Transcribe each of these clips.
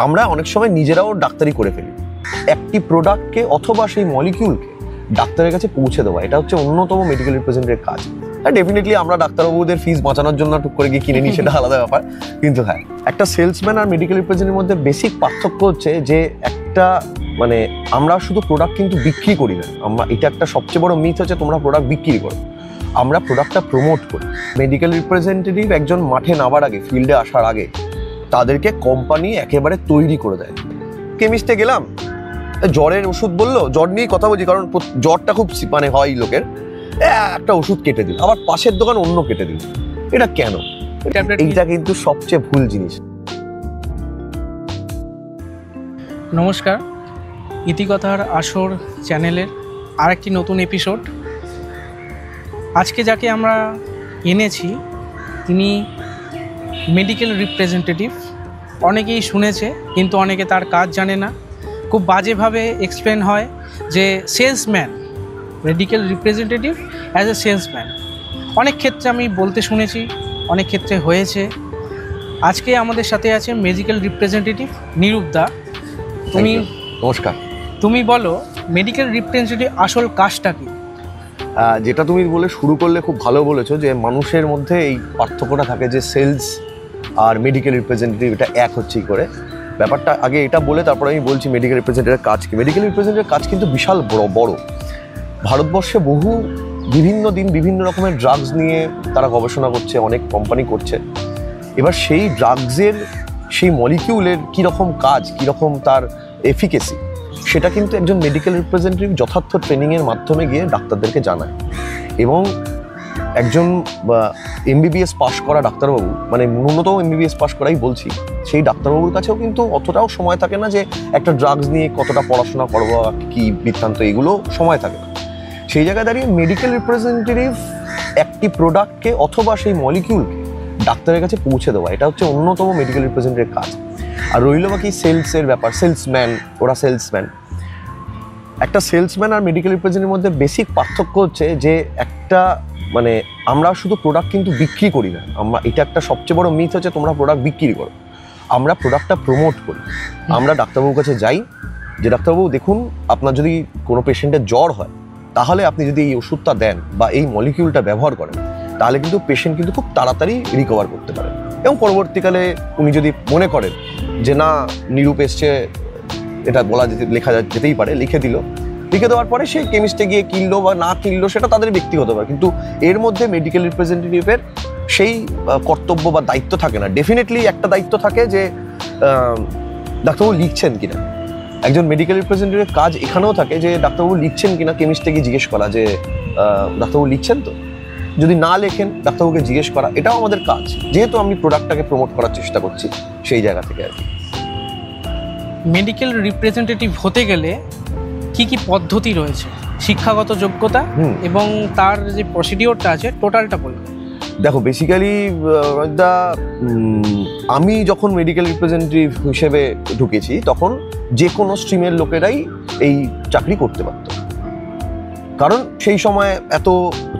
আমরা অনেক সময় নিজেরাও ডাক্তারি করে ফেলি। একটি প্রোডাক্টকে অথবা সেই মলিকিউলকে ডাক্তারের কাছে পৌঁছে দেওয়া, এটা হচ্ছে অন্যতম মেডিকেল রিপ্রেজেন্টেটিভের কাজ। হ্যাঁ, ডেফিনেটলি আমরা ডাক্তারবাবুদের ফিস বাঁচানোর জন্য টুক করে গিয়ে কিনে নিই, সেটা আলাদা ব্যাপার। কিন্তু হ্যাঁ, একটা সেলসম্যান আর মেডিকেল রিপ্রেজেন্টেটিভের মধ্যে বেসিক পার্থক্য হচ্ছে যে একটা আমরা শুধু প্রোডাক্ট কিন্তু বিক্রি করি না। এটা একটা সবচেয়ে বড় মিথ হচ্ছে তোমরা প্রোডাক্ট বিক্রি করো, আমরা প্রোডাক্টটা প্রমোট করি। মেডিকেল রিপ্রেজেন্টেটিভ একজন মাঠে নামার আগে, ফিল্ডে আসার আগে তাদেরকে কোম্পানি একেবারে তৈরি করে দেয়। কেমিস্টে গেলাম, জ্বরের ওষুধ বললো, জ্বর নিয়েই কথা বলছি কারণ জ্বরটা খুব হয় লোকের, একটা ওষুধ কেটে দিল, আবার পাশের দোকান অন্য কেটে দিল। এটা কেন? এইটা কিন্তু সবচেয়ে ভুল জিনিস। নমস্কার, ইতিকথার আসর চ্যানেলের আরেকটি নতুন এপিসোড। আজকে যাকে আমরা এনেছি তিনি মেডিকেল রিপ্রেজেন্টেটিভ। অনেকেই শুনেছে কিন্তু অনেকে তার কাজ জানে না। খুব বাজেভাবে এক্সপ্লেন হয় যে salesman, medical representative as a salesman. অনেক ক্ষেত্রে আমি বলতে শুনেছি, অনেক ক্ষেত্রে হয়েছে। আজকে আমাদের সাথে আছে মেডিকেল রিপ্রেজেন্টেটিভ নিরূপ দা। তুমি নমস্কার, তুমি বলো মেডিকেল রিপ্রেজেন্টেটিভ আসল কাজটা কি? যেটা তুমি বলে শুরু করলে খুব ভালো বলেছো যে মানুষের মধ্যে এই পার্থক্যটা থাকে যে সেলস আর মেডিকেল রিপ্রেজেন্টেটিভ এটা এক হচ্ছে কি করে। ব্যাপারটা আগে এটা বলে তারপরে আমি বলছি মেডিকেল রিপ্রেজেন্টেটিভের কাজ কি। মেডিকেল রিপ্রেজেন্টেটিভের কাজ কিন্তু বিশাল বড়। ভারতবর্ষে বিভিন্ন দিন বিভিন্ন রকমের ড্রাগস নিয়ে তারা গবেষণা করছে, অনেক কোম্পানি করছে। এবার সেই ড্রাগসের সেই মলিকিউলের কীরকম কাজ, কীরকম তার এফিকেসি, সেটা কিন্তু একজন মেডিকেল রিপ্রেজেন্টেটিভ যথার্থ ট্রেনিংয়ের মাধ্যমে গিয়ে ডাক্তারদেরকে জানায়। এবং একজন এমবিবিএস পাশ করা ডাক্তারবাবু, ন্যূনতম এমবিবিএস পাশ করাই বলছি, সেই ডাক্তারবাবুর কাছেও কিন্তু অতটাও সময় থাকে না যে একটা ড্রাগস নিয়ে কতটা পড়াশোনা করবো, কী বৃত্তান্ত, এগুলো সময় থাকে না। সেই জায়গায় দাঁড়িয়ে মেডিকেল রিপ্রেজেন্টেটিভ একটি প্রোডাক্টকে অথবা সেই মলিকিউলকে ডাক্তারের কাছে পৌঁছে দেওয়া, এটা হচ্ছে অন্যতম মেডিকেল রিপ্রেজেন্টেটিভের কাজ। আর রইল বাকি সেলসের ব্যাপার, সেলসম্যান, ওরা সেলসম্যান। একটা সেলসম্যান আর মেডিকেল রিপ্রেজেন্টেটিভের মধ্যে বেসিক পার্থক্য হচ্ছে যে একটা আমরা শুধু প্রোডাক্ট কিন্তু বিক্রি করি না। এটা একটা সবচেয়ে বড় মিথ হচ্ছে তোমরা প্রোডাক্ট বিক্রি করো, আমরা প্রোডাক্টটা প্রমোট করি। আমরা ডাক্তারবাবুর কাছে যাই যে ডাক্তারবাবু দেখুন, আপনার যদি কোনো পেশেন্টের জ্বর হয় তাহলে আপনি যদি এই ওষুধটা দেন বা এই মলিকিউলটা ব্যবহার করেন তাহলে কিন্তু পেশেন্ট কিন্তু খুব তাড়াতাড়ি রিকভার করতে পারে। এবং পরবর্তীকালে উনি যদি মনে করেন যে না, নিরূপ এসছে, এটা লেখা যেতেই পারে, লিখে দেওয়ার পরে সে কেমিস্টে গিয়ে কিনলো বা না কিনলো সেটা তাদের ব্যক্তিগত ব্যাপার। কিন্তু এর মধ্যে মেডিকেল রিপ্রেজেন্টেটিভের সেই কর্তব্য বা দায়িত্ব থাকে না। ডেফিনেটলি একটা দায়িত্ব থাকে যে ডাক্তারবাবু লিখছেন কিনা। একজন মেডিকেল রিপ্রেজেন্টেটিভের কাজ এখানেও থাকে যে ডাক্তারবাবু লিখছেন কিনা কেমিস্টে গিয়ে জিজ্ঞেস করা যে ডাক্তারবাবু লিখছেন তো। যদি না লেখেন ডাক্তারবাবুকে জিজ্ঞেস করা, এটাও আমাদের কাজ, যেহেতু আমি প্রোডাক্টটাকে প্রমোট করার চেষ্টা করছি সেই জায়গা থেকে আর কি। মেডিকেল রিপ্রেজেন্টেটিভ হতে গেলে কি কি পদ্ধতি রয়েছে, শিক্ষাগত যোগ্যতা এবং তার যে প্রসিডিওরটা আছে টোটালটা বলবে। দেখো, বেসিক্যালি আমি যখন মেডিকেল রিপ্রেজেন্টেটিভ হিসেবে ঢুকেছি তখন যে কোনো স্ট্রিমের লোকেরাই এই চাকরি করতে পারত, কারণ সেই সময় এত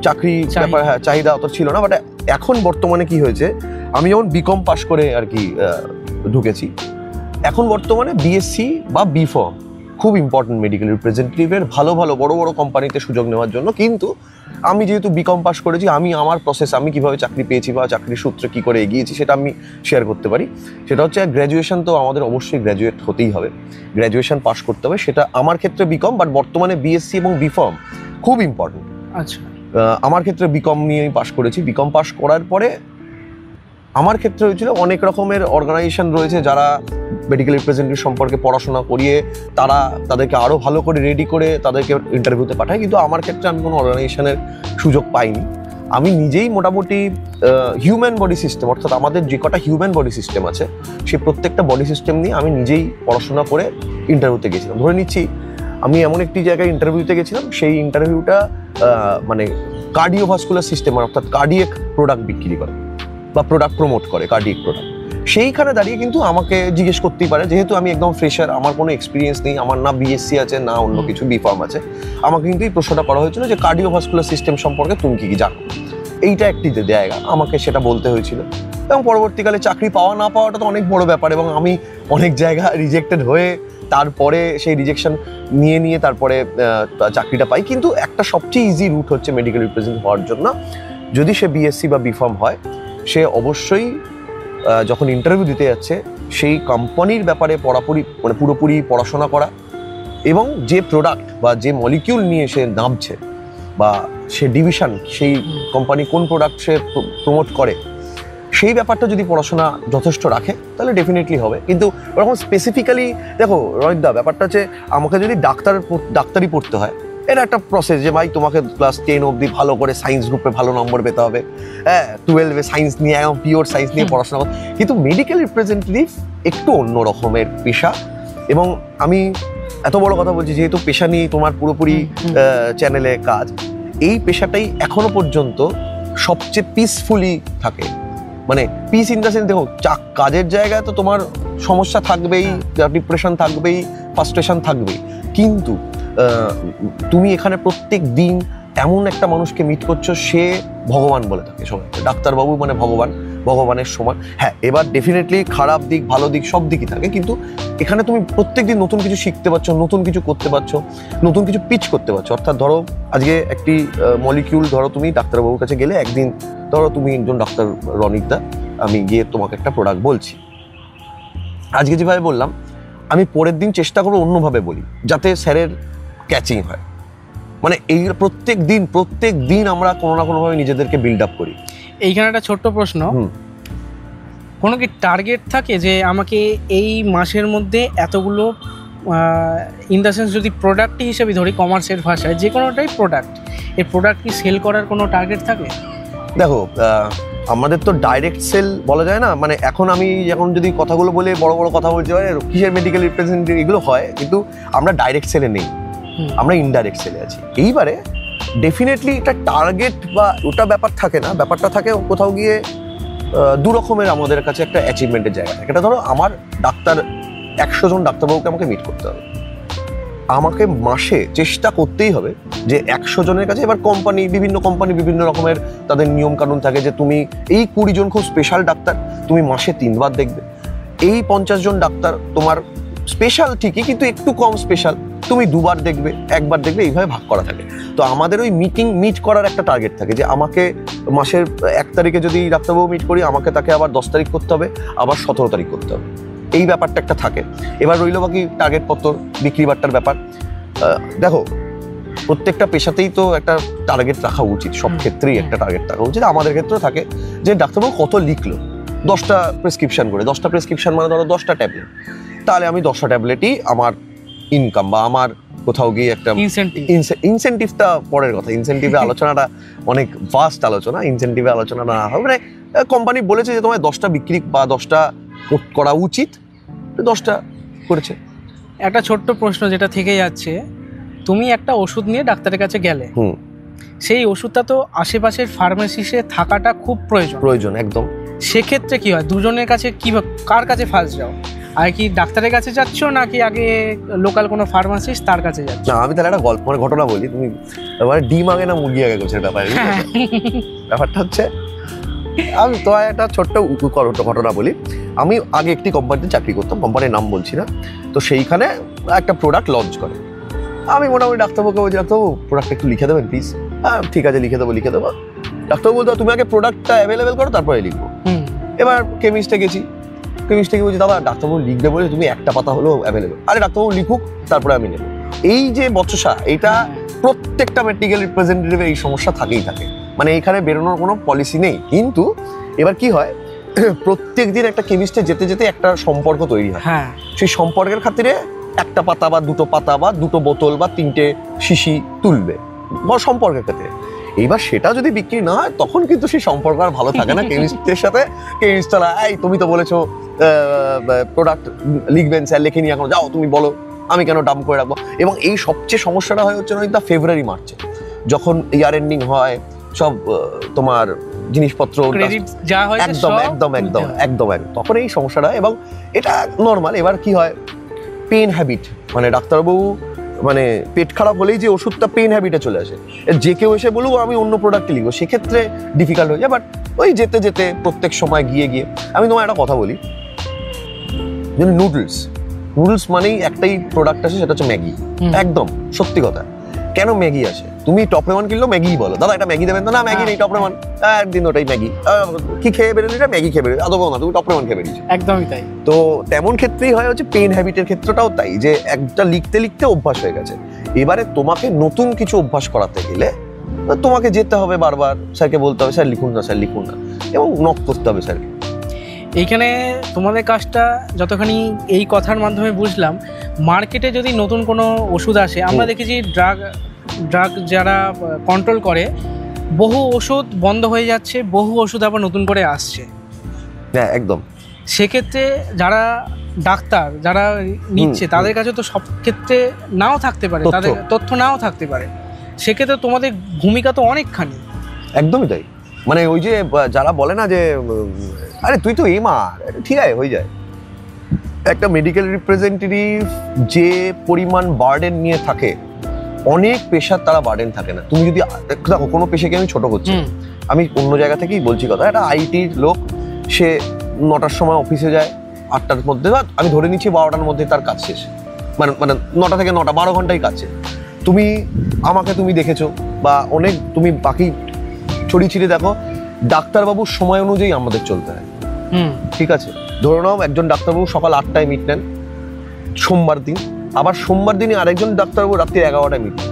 চাকরি ব্যাপার চাহিদা অত ছিল না। বাট এখন বর্তমানে কি হয়েছে, আমি যেমন বিকম পাশ করে আর কি ঢুকেছি, এখন বর্তমানে বিএসসি বা বিফর্ম খুব ইম্পর্টেন্ট মেডিকেল রিপ্রেজেন্টেটিভের ভালো বড় কোম্পানিতে সুযোগ নেওয়ার জন্য। কিন্তু আমি যেহেতু বিকম পাস করেছি, আমি আমার প্রসেস, আমি কীভাবে চাকরি পেয়েছি বা চাকরির সূত্রে কী করে এগিয়েছি সেটা আমি শেয়ার করতে পারি। সেটা হচ্ছে গ্র্যাজুয়েশন, তো আমাদের অবশ্যই গ্র্যাজুয়েট হতেই হবে, গ্র্যাজুয়েশন পাস করতে হবে। সেটা আমার ক্ষেত্রে বিকম, বাট বর্তমানে বিএসসি এবং বিফর্ম খুব ইম্পর্টেন্ট। আচ্ছা, আমার ক্ষেত্রে বিকম নিয়ে আমি পাস করেছি। বিকম পাস করার পরে আমার ক্ষেত্রে হয়েছিল অনেক রকমের অর্গানাইজেশন রয়েছে যারা মেডিকেল রিপ্রেজেন্টেটিভ সম্পর্কে পড়াশোনা করিয়ে তাদেরকে আরও ভালো করে রেডি করে তাদেরকে ইন্টারভিউতে পাঠায়। কিন্তু আমার ক্ষেত্রে আমি কোনো অর্গানাইজেশনের সুযোগ পাইনি। আমি নিজেই মোটামুটি হিউম্যান বডি সিস্টেম, অর্থাৎ আমাদের যে কটা হিউম্যান বডি সিস্টেম আছে সেই প্রত্যেকটা বডি সিস্টেম নিয়ে আমি নিজেই পড়াশোনা করে ইন্টারভিউতে গেছিলাম। ধরে নিচ্ছি আমি এমন একটি জায়গায় ইন্টারভিউতে গেছিলাম, সেই ইন্টারভিউটা কার্ডিওভাস্কুলার সিস্টেম, অর্থাৎ কার্ডিয়াক প্রোডাক্ট বিক্রি করে বা প্রোডাক্ট প্রমোট করে, কার্ডিয়াক প্রোডাক্ট। সেইখানে দাঁড়িয়ে কিন্তু আমাকে জিজ্ঞেস করতেই পারে, যেহেতু আমি একদম ফ্রেশার, আমার কোনো এক্সপিরিয়েন্স নেই, আমার না বিএসসি আছে না অন্য কিছু, বিফর্ম আছে, আমাকে কিন্তু এই প্রশ্নটা করা হয়েছিল যে কার্ডিওভাস্কুলার সিস্টেম সম্পর্কে তুমি কি জানো। এইটা একটি জায়গা, আমাকে সেটা বলতে হয়েছিল। এবং পরবর্তীকালে চাকরি পাওয়া না পাওয়াটা তো অনেক বড় ব্যাপার, এবং আমি অনেক জায়গা রিজেক্টেড হয়ে তারপরে সেই রিজেকশন নিয়ে তারপরে চাকরিটা পাই। কিন্তু একটা সবচেয়ে ইজি রুট হচ্ছে মেডিকেল রিপ্রেজেন্টেটিভ হওয়ার জন্য, যদি সে বিএসসি বা বিফার্ম হয়, সে অবশ্যই যখন ইন্টারভিউ দিতে যাচ্ছে সেই কোম্পানির ব্যাপারে পুরোপুরি পড়াশোনা করা, এবং যে প্রোডাক্ট বা যে মলিকিউল নিয়ে সে নামছে বা সে ডিভিশন, সেই কোম্পানি কোন প্রোডাক্ট সে প্রমোট করে, সেই ব্যাপারটা যদি পড়াশোনা যথেষ্ট রাখে তাহলে ডেফিনেটলি হবে। কিন্তু ওরকম স্পেসিফিক্যালি দেখো রনিতদা, ব্যাপারটা হচ্ছে আমাকে যদি ডাক্তারি পড়তে হয়, এটা একটা প্রসেস যে ভাই তোমাকে ক্লাস 10 অবধি ভালো করে সায়েন্স গ্রুপে ভালো নম্বর পেতে হবে, হ্যাঁ 12-এ সায়েন্স নিয়ে একদম পিওর সায়েন্স নিয়ে পড়াশোনা করতে। কিন্তু মেডিকেল রিপ্রেজেন্টেটিভ একটু অন্য রকমের পেশা, এবং আমি এত বড় কথা বলছি যেহেতু পেশা নিয়ে তোমার পুরোপুরি চ্যানেলে কাজ, এই পেশাটাই এখনো পর্যন্ত সবচেয়ে পিসফুলি থাকে। মানে পিস ইন দ্য সেন্স, দেখো কাজের জায়গায় তো তোমার সমস্যা থাকবেই, ডিপ্রেশন থাকবেই, ফ্রাস্ট্রেশন থাকবেই, কিন্তু তুমি এখানে প্রত্যেক দিন এমন একটা মানুষকে মিট করছো, সে ভগবান বলে থাকে সবাই, ডাক্তারবাবু মানে ভগবানের সমান। হ্যাঁ, এবার ডেফিনেটলি খারাপ দিক ভালো দিক সব দিকই থাকে, কিন্তু এখানে তুমি প্রত্যেকদিন নতুন কিছু শিখতে পারছো, নতুন কিছু করতে পারছো, নতুন কিছু পিচ করতে পারছো। অর্থাৎ ধরো আজকে একটি মলিকিউল, ধরো তুমি ডাক্তারবাবুর কাছে গেলে একদিন, ধরো তুমি একজন ডাক্তার রনিতদা, আমি গিয়ে তোমাকে একটা প্রোডাক্ট বলছি, আজকে যেভাবে বললাম আমি পরের দিন চেষ্টা করবো অন্যভাবে বলি, যাতে স্যারের ক্যাচিং হয়। মানে এই প্রত্যেক দিন আমরা কোনো না কোনোভাবে নিজেদেরকে বিল্ড আপ করি। এইখানে একটা ছোট্ট প্রশ্ন, কোনো কি টার্গেট থাকে যে আমাকে এই মাসের মধ্যে এতগুলো, ইন দ্য সেন্স যদি প্রোডাক্ট হিসেবে ধরি কমার্সের ভাষায়, যে কোনোটাই প্রোডাক্ট, এই প্রোডাক্ট কি সেল করার কোনো টার্গেট থাকে? দেখো আমাদের তো ডাইরেক্ট সেল বলা যায় না, মানে এখন আমি যখন যদি কথাগুলো বলে বড় বড় কথা বলছি, কিসের মেডিকেল রিপ্রেজেন্টেটিভ এগুলো হয়, কিন্তু আমরা ডাইরেক্ট সেলে নেই, আমরা ইনডাইরেক্ট সেলে আছি। এইবারে ডেফিনেটলি এটা টার্গেট বা ওটা ব্যাপার থাকে না, ব্যাপারটা থাকে কোথাও গিয়ে দু রকমের আমাদের কাছে একটা অ্যাচিভমেন্টের জায়গা থাকে। এটা ধরো আমার 100 জন ডাক্তারবাবুকে আমাকে মিট করতে হবে, আমাকে মাসে চেষ্টা করতেই হবে যে 100 জনের কাছে। এবার বিভিন্ন কোম্পানি বিভিন্ন রকমের তাদের নিয়ম কানুন থাকে, যে তুমি এই 20 জন খুব স্পেশাল ডাক্তার তুমি মাসে 3 বার দেখবে, এই 50 জন ডাক্তার তোমার স্পেশাল ঠিকই কিন্তু একটু কম স্পেশাল, তুমি 2 বার দেখবে, 1 বার দেখবে, এইভাবে ভাগ করা থাকে। তো আমাদের ওই মিট করার একটা টার্গেট থাকে, যে আমাকে মাসের 1 তারিখে যদি ডাক্তারবাবু মিট করি, আমাকে তাকে আবার 10 তারিখ করতে হবে, আবার 17 তারিখ করতে হবে, এই ব্যাপারটা একটা থাকে। এবার রইল বাকি টার্গেট পত্র, বিক্রি বাট্টার ব্যাপার। দেখো প্রত্যেকটা পেশাতেই তো একটা টার্গেট রাখা উচিত, সব ক্ষেত্রেই একটা টার্গেট রাখা উচিত। আমাদের ক্ষেত্রেও থাকে যে ডাক্তারবাবু কত লিখলো, 10টা প্রেসক্রিপশন করে, 10টা প্রেসক্রিপশন মানে ধরো 10টা ট্যাবলেট, তাহলে আমি 10টা ট্যাবলেটই আমার ইনকাম বা আমার কোথাও গিয়ে একটা ইনসেন্টিভটা পরের কথা। ইনসেন্টিভের আলোচনাটা অনেক ভাস্ট আলোচনা, ইনসেন্টিভের আলোচনা না হবে, মানে কোম্পানি বলেছে যে তোমায় 10টা বিক্রি বা 10টা করা উচিত, 10টা করেছে। একটা ছোট্ট প্রশ্ন যেটা থেকে যাচ্ছে, তুমি একটা ওষুধ নিয়ে ডাক্তারের কাছে গেলে, সেই ওষুধটা তো আশেপাশের ফার্মেসিতে থাকাটা খুব প্রয়োজন একদম। সেক্ষেত্রে কি হয়, দুজনের কাছে কার কাছে ফার্স্ট যাও? আর কি ডাক্তারের কাছে যাচ্ছ নাকি আগে লোকাল কোনো ফার্মাসিস্ট তার কাছে যাচ্ছ? না, আমি তাহলে একটা ঘটনা বলি, তুমি ডিম আগে না মুরগি আগে করছো এটা পারি। ব্যাপারটা হচ্ছে, আমি তো একটা ছোট্ট ঘটনা বলি। আমি আগে একটি কোম্পানিতে চাকরি করতাম, কোম্পানির নাম বলছি না, তো সেইখানে একটা প্রোডাক্ট লঞ্চ করে। আমি মোটামুটি ডাক্তারবাবুকে বলছি, ডাক্তারবাবু প্রোডাক্ট একটু লিখে দেবেন প্লিজ। হ্যাঁ ঠিক আছে, লিখে দেবো। ডাক্তারবাবু বলতো তুমি আগে প্রোডাক্টটা অ্যাভেলেবেল করো তারপরে লিখবো। এবার কেমিস্টে গেছি, কেমিস্টকে বলছি দাদা ডাক্তারবাবু লিখবে বলে তুমি একটা পাতা হলো অ্যাভেলেবেল, আরে ডাক্তারবাবু লিখুক তারপরে আমি নেব। এই যে বচসা, এটা প্রত্যেকটা মেডিকেল রিপ্রেজেন্টেটিভের এই সমস্যা থাকেই থাকে, মানে এখানে বেরোনোর কোনো পলিসি নেই। কিন্তু এবার কি হয়, প্রত্যেক দিন একটা কেমিস্টে যেতে যেতে একটা সম্পর্ক তৈরি হয়, সেই সম্পর্কের খাতিরে একটা পাতা বা 2টো পাতা বা 2টো বোতল বা 3টে শিশি তুলবে সম্পর্কের ক্ষেত্রে। এইবার সেটা যদি বিক্রি না হয় তখন কিন্তু সেই সম্পর্ক আর ভালো থাকে না কেমিস্টের সাথে। কেমিস্টরা এই তুমি তো বলেছো প্রোডাক্ট লিখবেন, স্যার লেখেনি এখন, যাও তুমি বলো, আমি কেন ডাম্প করে রাখবো। এবং এই সবচেয়ে সমস্যাটা হয় হচ্ছে না ফেব্রুয়ারি মার্চে, যখন ইয়ার এন্ডিং হয়, সব তোমার জিনিসপত্র একদম একদম একদম একদম তখন এই সমস্যাটা, এবং এটা নর্মাল। এবার কি হয়, পেন হ্যাবিট, মানে ডাক্তারবাবু মানে পেট খারাপ হলেই যে ওষুধটা পেন হ্যাবিটে চলে আসে, যে কেউ এসে বলুক আমি অন্য প্রোডাক্টে লিখবো, সেক্ষেত্রে ডিফিকাল্ট হয়ে যায়। বাট ওই যেতে যেতে প্রত্যেক সময় গিয়ে গিয়ে আমি তোমার একটা কথা বলি, যেমন নুডলস মানেই একটাই প্রোডাক্ট আছে, সেটা হচ্ছে ম্যাগি। একদম সত্যি কথা। কেন ম্যাগি আসে? তুমি টপ রেমান কিনলেও ম্যাগি বলো, দাদা এটা ম্যাগি দেবেন তো, না ম্যাগি নেই টপ রেমান, একদিন ওটাই ম্যাগি। কি খেয়ে বেরোলি? এটা ম্যাগি খেয়ে বেরোলি, আদৌ না তুমি টপ রেমান খেয়ে বেরিয়েছো। একদমই তাই। তো তেমন ক্ষেত্রেই হয় হচ্ছে পেন হ্যাবিটের ক্ষেত্রটাও তাই, যে একটা লিখতে লিখতে অভ্যাস হয়ে গেছে। এবারে তোমাকে নতুন কিছু অভ্যাস করাতে গেলে তোমাকে যেতে হবে বারবার, স্যারকে বলতে হবে স্যার লিখুন না, স্যার লিখুন না, এবং নক করতে হবে স্যারকে। এইখানে তোমাদের কাজটা যতখানি এই কথার মাধ্যমে বুঝলাম, মার্কেটে যদি নতুন কোনো ওষুধ আসে, আমরা দেখেছি ড্রাগ যারা কন্ট্রোল করে, বহু ওষুধ বন্ধ হয়ে যাচ্ছে, বহু ওষুধ আবার নতুন করে আসছে। হ্যাঁ একদম। সেক্ষেত্রে যারা ডাক্তার যারা নিচ্ছে তাদের কাছে তো সব ক্ষেত্রে নাও থাকতে পারে, তাদের তথ্য নাও থাকতে পারে। সেক্ষেত্রে তোমাদের ভূমিকা তো অনেকখানি। একদমই তাই। মানে ওই যে যারা বলে না যে আরে তুই তো এমআর, ঠিক আছে হয়ে যায়। একটা মেডিকেল রিপ্রেজেন্টেটিভ যে পরিমাণ বার্ডেন নিয়ে থাকে, অনেক পেশার তারা বার্ডেন থাকে না। তুমি যদি দেখো কোনো পেশাকে আমি ছোট করছি, আমি অন্য জায়গা থেকেই বলছি কথা, একটা আইটির লোক, সে 9টার সময় অফিসে যায়, 8টার মধ্যে, আমি ধরে নিচ্ছি 12টার মধ্যে তার কাজ শেষ, মানে 9টা থেকে 9টা 12 ঘন্টাই কাজ শেষ। তুমি দেখেছো বা অনেক তুমি বাকি ছড়িয়ে ছিঁড়ে দেখো, ডাক্তারবাবুর সময় অনুযায়ী আমাদের চলতে হয়। ঠিক আছে, ধরে নাও একজন ডাক্তারবাবু সকাল 8টায় মিট নেন সোমবার দিন, আবার সোমবার দিনই আরেকজন ডাক্তারবাবু রাত্রি 11টায় মিট নেন।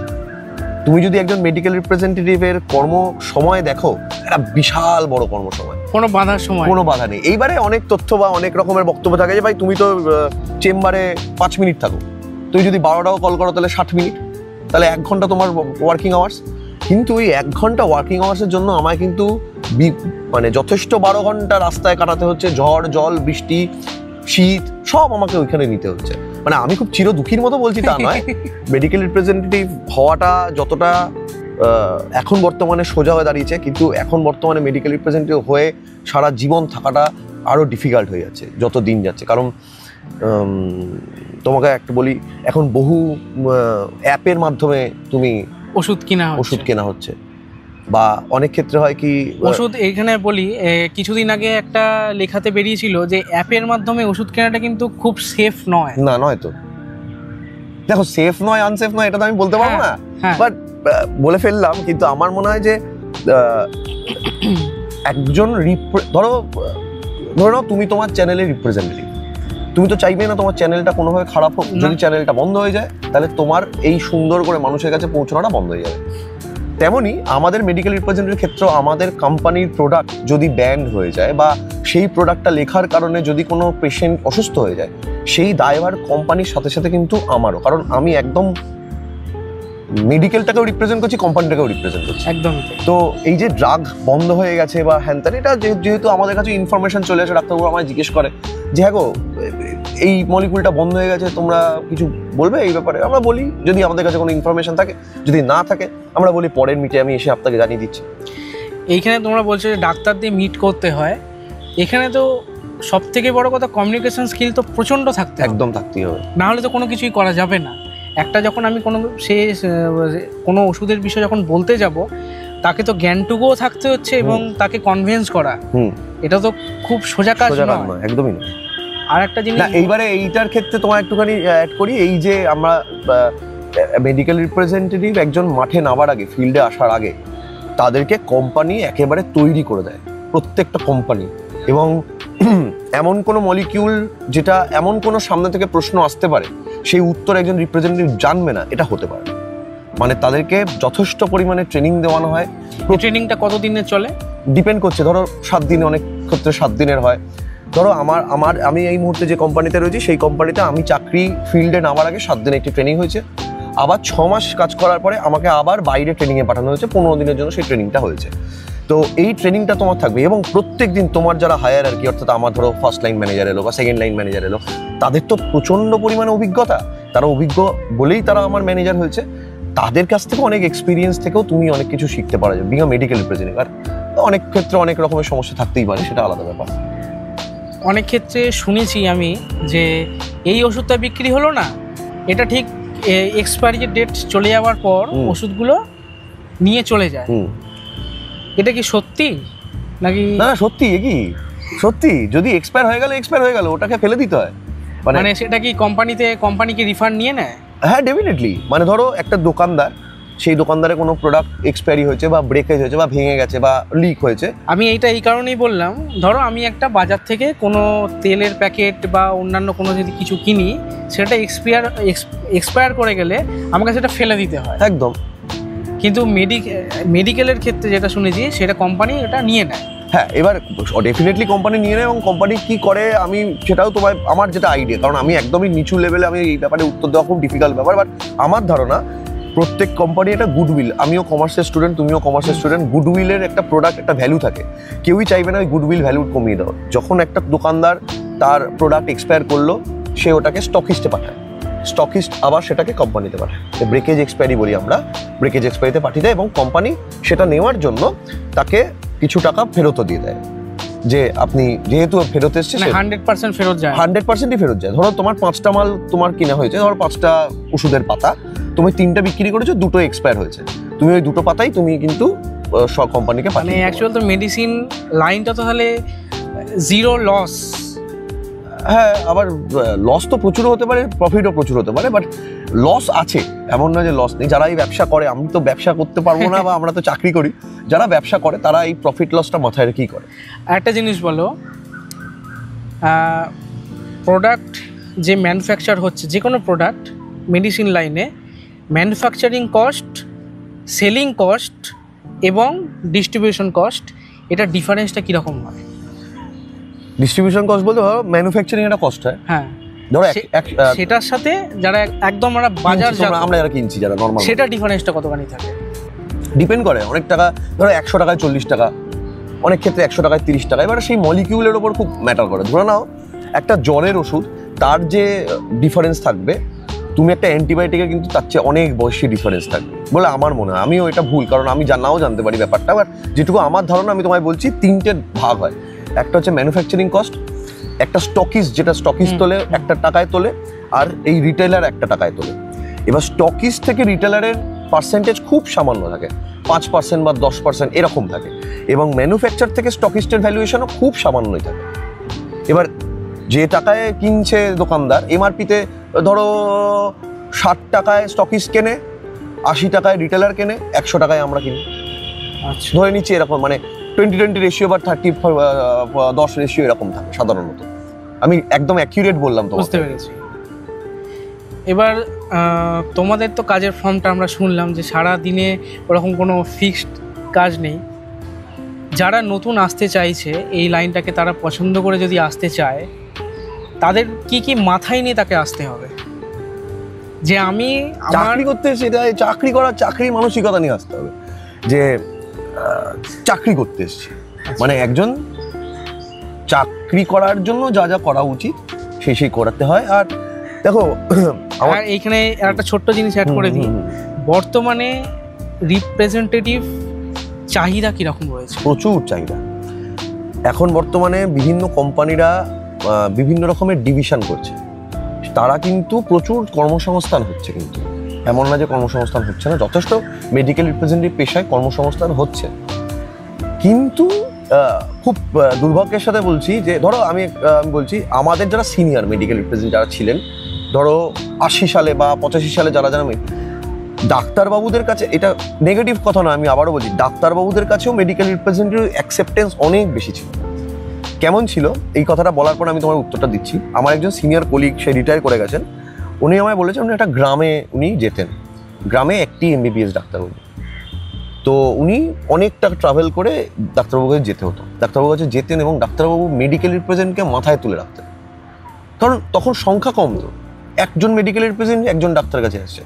তুমি যদি একজন মেডিকেল রিপ্রেজেন্টেটিভের কর্ম সময় দেখো, একটা বিশাল বড় কর্ম সময়, কোনো বাধা নেই। এইবারে অনেক তথ্য বা অনেক রকমের বক্তব্য থাকে যে ভাই তুমি তো চেম্বারে 5 মিনিট থাকো, তুমি যদি 12টাও কল করো তাহলে 60 মিনিট, তাহলে 1 ঘন্টা তোমার ওয়ার্কিং আওয়ার্স। কিন্তু ওই 1 ঘন্টা ওয়ার্কিং আওয়ার্সের জন্য আমায় কিন্তু মানে যথেষ্ট 12 ঘন্টা রাস্তায় কাটাতে হচ্ছে, ঝড় জল বৃষ্টি শীত সব আমাকে ওইখানে নিতে হচ্ছে। মানে আমি খুব চির দুঃখীর মতো বলছি তা নয়, মেডিকেল রিপ্রেজেন্টেটিভ হওয়াটা যতটা এখন বর্তমানে সোজা হয়ে দাঁড়িয়েছে, কিন্তু এখন বর্তমানে মেডিকেল রিপ্রেজেন্টেটিভ হয়ে সারা জীবন থাকাটা আরও ডিফিকাল্ট হয়ে যাচ্ছে যত দিন যাচ্ছে। কারণ তোমাকে একটা বলি, এখন বহু অ্যাপের মাধ্যমে তুমি ওষুধ কেনা হচ্ছে, বা অনেক ক্ষেত্রে হয় কি ওষুধ, এইখানে বলি কিছুদিন আগে একটা লেখাতে বেরিয়েছিল যে অ্যাপের মাধ্যমে ওষুধ কেনাটা কিন্তু খুব সেফ নয়। না নয় তো, দেখো সেফ নয় আনসেফ নয় এটা তো আমি বলতে পারবো না, বাট বলে ফেললাম। কিন্তু আমার মনে হয় যে একজন ধরো নাও তুমি তোমার চ্যানেলের রিপ্রেজেন্টেটিভ, তুমি তো চাইবে না তোমার চ্যানেলটা কোনোভাবে খারাপ হোক। যদি চ্যানেলটা বন্ধ হয়ে যায় তাহলে তোমার এই সুন্দর করে মানুষের কাছে পৌঁছানোটা বন্ধ হয়ে যাবে। তেমনই আমাদের মেডিকেল রিপ্রেজেন্টেটিভের ক্ষেত্রেও আমাদের কোম্পানির প্রোডাক্ট যদি ব্যান্ড হয়ে যায়, বা সেই প্রোডাক্টটা লেখার কারণে যদি কোনো পেশেন্ট অসুস্থ হয়ে যায়, সেই দায়ভার কোম্পানির সাথে সাথে কিন্তু আমারও। কারণ আমি একদম মেডিকেলটাকেও রিপ্রেজেন্ট করছি, কোম্পানিটাকেও রিপ্রেজেন্ট করছি। একদম। তো এই যে ড্রাগ বন্ধ হয়ে গেছে বা হ্যানত্যান, এটা যেহেতু আমাদের কাছে ইনফরমেশন চলে আসে, ডাক্তারবাবু আমায় জিজ্ঞেস করে যে হ্যাঁ গো এই মলিকুলটা বন্ধ হয়ে গেছে, তোমরা কিছু বলবে এই ব্যাপারে? আমরা বলি যদি আমাদের কাছে কোনো ইনফরমেশন থাকে, যদি না থাকে আমরা বলি পরের মিটে আমি এসে আপনাকে জানিয়ে দিচ্ছি। এইখানে তোমরা বলছো যে ডাক্তার দিয়ে মিট করতে হয়, এখানে তো সব থেকে বড় কথা কমিউনিকেশন স্কিল তো প্রচণ্ড থাকতে, একদম থাকতেই হবে, না হলে তো কোনো কিছুই করা যাবে না। একটা যখন আমি কোনো ওষুধের বিষয় যখন বলতে যাব, তাকে তো জ্ঞানটুকুও থাকতে হচ্ছে এবং তাকে কনভিন্স করা, এটা তো খুব সোজা কাজ নয়, একদমই না। আর একটা জিনিস এইবারে এইটার ক্ষেত্রে তোমার একটুখানি অ্যাড করি, এই যে আমরা মেডিকেল রিপ্রেজেন্টেটিভ একজন মাঠে নামার আগে, ফিল্ডে আসার আগে তাদেরকে কোম্পানি একেবারে তৈরি করে দেয়, প্রত্যেকটা কোম্পানি। এবং এমন কোনো মলিকিউল যেটা এমন কোনো সামনে থেকে প্রশ্ন আসতে পারে সেই উত্তর একজন রিপ্রেজেন্টেটিভ জানবে না, এটা হতে পারে। মানে তাদেরকে যথেষ্ট পরিমাণে ট্রেনিং দেওয়ানো হয়। ট্রেনিংটা কতদিনের চলে? ডিপেন্ড করছে, ধরো 7 দিন, অনেক ক্ষেত্রে 7 দিনের হয়। ধরো আমি এই মুহূর্তে যে কোম্পানিতে রয়েছি সেই কোম্পানিতে আমি চাকরি ফিল্ডে নামার আগে 7 দিন একটি ট্রেনিং হয়েছে, আবার 6 মাস কাজ করার পরে আমাকে আবার বাইরে ট্রেনিংয়ে পাঠানো হয়েছে, 15 দিনের জন্য সেই ট্রেনিংটা হয়েছে। তো এই ট্রেনিংটা তোমার থাকবে, এবং প্রত্যেক দিন তোমার যারা হায়ার আর কি, অর্থাৎ আমার ধরো ফার্স্ট লাইন ম্যানেজার এলো বা সেকেন্ড লাইন ম্যানেজার এলো, তাদের তো প্রচণ্ড পরিমাণে অভিজ্ঞতা, তারা অভিজ্ঞ বলেই তারা আমার ম্যানেজার হয়েছে। তাদের কাছ থেকে অনেক এক্সপিরিয়েন্স থেকেও তুমি অনেক কিছু শিখতে পারো বিং মেডিকেল রিপ্রেজেন্টেটিভ। আর অনেক ক্ষেত্রে অনেক রকমের সমস্যা থাকতেই পারে, সেটা আলাদা ব্যাপার। অনেক ক্ষেত্রে শুনেছি আমি যে এই ওষুধটা বিক্রি হলো না, এটা ঠিক এক্সপায়ারি ডেট চলে যাওয়ার পর ওষুধগুলো নিয়ে চলে যায়, এটা কি সত্যি? নাকি? না না, সত্যি কি সত্যি, যদি এক্সপায়ার হয়ে গেল ওটাকে ফেলে দিতে হয়। মানে সেটা কি কোম্পানি কি রিফান্ড নিয়ে নেয়? হ্যাঁ, ডেফিনেটলি। মানে ধরো একটা দোকানদার, সেই দোকানদারের কোনো প্রোডাক্ট এক্সপায়ারি হয়েছে বা ব্রেকেজ হয়েছে বা ভেঙে গেছে বা লিক হয়েছে। আমি এইটা এই কারণেই বললাম, ধরো আমি একটা বাজার থেকে কোনো তেলের প্যাকেট বা অন্যান্য কোনো যদি কিছু কিনি, সেটা এক্সপায়ার করে গেলে আমাকে সেটা ফেলে দিতে হয়। একদম। কিন্তু মেডিকেলের ক্ষেত্রে যেটা শুনেছি, সেটা কোম্পানি এটা নিয়ে নেয়। হ্যাঁ, এবার ডেফিনেটলি কোম্পানি নিয়ে নেয়, এবং কোম্পানি কি করে আমি সেটাও তোমায়, আমার যেটা আইডিয়া, কারণ আমি একদমই নিচু লেভেলে, আমি এই ব্যাপারে উত্তর দেওয়া খুব ডিফিকাল্ট ব্যাপার, বাট আমার ধারণা প্রত্যেক কোম্পানি একটা গুডউইল, আমিও কমার্সের স্টুডেন্ট, তুমিও কমার্সের স্টুডেন্ট, গুডউইলের একটা প্রোডাক্ট, একটা ভ্যালু থাকে। কেউই চাইবে না ওই গুডউইল ভ্যালু কমিয়ে দেওয়া। যখন একটা দোকানদার তার প্রোডাক্ট এক্সপায়ার করলো, সে ওটাকে স্টকিস্টে পাঠায়, স্টকিস্ট আবার সেটাকে কোম্পানিতে পাঠায়, ব্রেকেজ এক্সপায়ারি বলি আমরা, ব্রেকেজ এক্সপায়ারিতে পাঠিয়ে দেয়, এবং কোম্পানি সেটা নেওয়ার জন্য তাকে কিছু টাকা ফেরতও দিয়ে দেয়, যে আপনি যেহেতু ফেরত এসছে 100% ফেরত যায়, 100%ই ফেরত যায়। ধরো তোমার 5টা মাল তোমার কিনা হয়েছে, ধরো 5টা ওষুধের পাতা, তুমি 3টা বিক্রি করেছো, 2টো এক্সপায়ার হয়েছে, তুমি ওই 2টো পাতাই তুমি কিন্তু সব কোম্পানিকে মানে অ্যাকচুয়াল তো মেডিসিন লাইনটা তো তাহলে জিরো লস। হ্যাঁ, আবার লস তো প্রচুর হতে পারে, প্রফিটও প্রচুর হতে পারে, বাট লস আছে, এমন না যে লস নেই। যারা এই ব্যবসা করে, আমি তো ব্যবসা করতে পারবো না, বা আমরা তো চাকরি করি, যারা ব্যবসা করে তারা এই প্রফিট লসটা মাথায় রেখেই করে। একটা জিনিস বলো, প্রোডাক্ট যে ম্যানুফ্যাকচার হচ্ছে, যে কোনো প্রোডাক্ট মেডিসিন লাইনে, ম্যানুফ্যাকচারিং কস্ট, সেলিং কস্ট এবং ডিস্ট্রিবিউশন কস্ট, এটা ডিফারেন্সটা কীরকম হয়? ডিস্ট্রিবিউশন কস্ট বলতে ধরো ম্যানুফ্যাকচারিং একটা কস্ট হয়, হ্যাঁ, ধরো সেটার সাথে যারা একদম আমরা বাজার আমরা যারা কিনছি, যারা নর্মাল, সেটা ডিফারেন্সটা কতখানি থাকে? ডিপেন্ড করে, অনেক টাকা, ধরো 100 টাকায় 40 টাকা, অনেক ক্ষেত্রে 100 টাকায় 30 টাকা। এবার সেই মলিকিউলের ওপর খুব ম্যাটার করে। ধরে নাও একটা জ্বরের ওষুধ, তার যে ডিফারেন্স থাকবে, তুমি একটা অ্যান্টিবায়োটিকের কিন্তু তার চেয়ে অনেক বেশি ডিফারেন্স থাকবে বলে আমার মনে হয়। আমিও এটা ভুল, কারণ আমি নাও জানতে পারি ব্যাপারটা, বাট যেটুকু আমার ধারণা আমি তোমায় বলছি, 3টে ভাগ হয়। একটা হচ্ছে ম্যানুফ্যাকচারিং কস্ট, একটা স্টকিস্ট, যেটা স্টকিস্ট তোলে 1 টাকায় তোলে, আর এই রিটেলার 1 টাকায় তোলে। এবার স্টকিস্ট থেকে রিটেলারের পার্সেন্টেজ খুব সামান্য থাকে, 5% বা 10% এরকম থাকে, এবং ম্যানুফ্যাকচার থেকে স্টকিস্টের ভ্যালুয়েশনও খুব সামান্যই থাকে। এবার যে টাকায় কিনছে দোকানদার, এমআরপিতে ধরো 60 টাকায় স্টকিস্ট কেনে, 80 টাকায় রিটেলার কেনে, 100 টাকায় আমরা কিনি। আচ্ছা, ধরে নিচ্ছি এরকম, মানে 20-20 রেশিও বা 30-10 রেশিও এরকম থাকে সাধারণত। আমি একদম অ্যাকিউরেট বললাম তো, বুঝতে পেরেছি। এবার তোমাদের তো কাজের ফর্মটা আমরা শুনলাম যে সারা দিনে ওরকম কোনো ফিক্সড কাজ নেই। যারা নতুন আসতে চাইছে এই লাইনটাকে, তারা পছন্দ করে যদি আসতে চায়, তাদের কি কি মাথায় নিয়ে তাকে আসতে হবে? যে আমি চাকরি করতে এসেছি, এটা চাকরির মানসিকতা নিয়ে আসতে হবে, যে চাকরি করতে এসেছি, মানে একজন চাকরি করার জন্য যা যা করা উচিত সেই করাতে হয়। আর দেখো, আর এইখানে একটা ছোট্ট জিনিস অ্যাড করে দিই, বর্তমানে রিপ্রেজেন্টেটিভ চাহিদা কিরকম রয়েছে? প্রচুর চাহিদা। এখন বর্তমানে বিভিন্ন কোম্পানিরা বিভিন্ন রকমের ডিভিশন করছে, তারা কিন্তু প্রচুর কর্মসংস্থান হচ্ছে, কিন্তু এমন না যে কর্মসংস্থান হচ্ছে না, যথেষ্ট মেডিকেল রিপ্রেজেন্টেটিভ পেশায় কর্মসংস্থান হচ্ছে। কিন্তু খুব দুর্ভাগ্যের সাথে বলছি যে, ধরো আমি বলছি, আমাদের যারা সিনিয়র মেডিকেল রিপ্রেজেন্টেটিভ যারা ছিলেন, ধরো 80 সালে বা 85 সালে যারা ডাক্তারবাবুদের কাছে, এটা নেগেটিভ কথা না, আমি আবারও বলছি, ডাক্তারবাবুদের কাছেও মেডিকেল রিপ্রেজেন্টেটিভ অ্যাকসেপ্টেন্স অনেক বেশি ছিল। কেমন ছিল এই কথাটা বলার পর আমি তোমার উত্তরটা দিচ্ছি। আমার একজন সিনিয়র কলিগ, সে রিটায়ার করে গেছেন, উনি আমায় বলেছেন উনি একটা গ্রামে উনি যেতেন, গ্রামে একটি MBBS ডাক্তারবাবু, তো উনি অনেকটা ট্রাভেল করে ডাক্তারবাবুর কাছে যেতে হতো, ডাক্তারবাবুর কাছে যেতেন, এবং ডাক্তারবাবু মেডিকেল রিপ্রেজেন্টকে মাথায় তুলে রাখতেন, কারণ তখন সংখ্যা কম, তো একজন মেডিকেল রিপ্রেজেন্ট একজন ডাক্তার কাছে আসছে।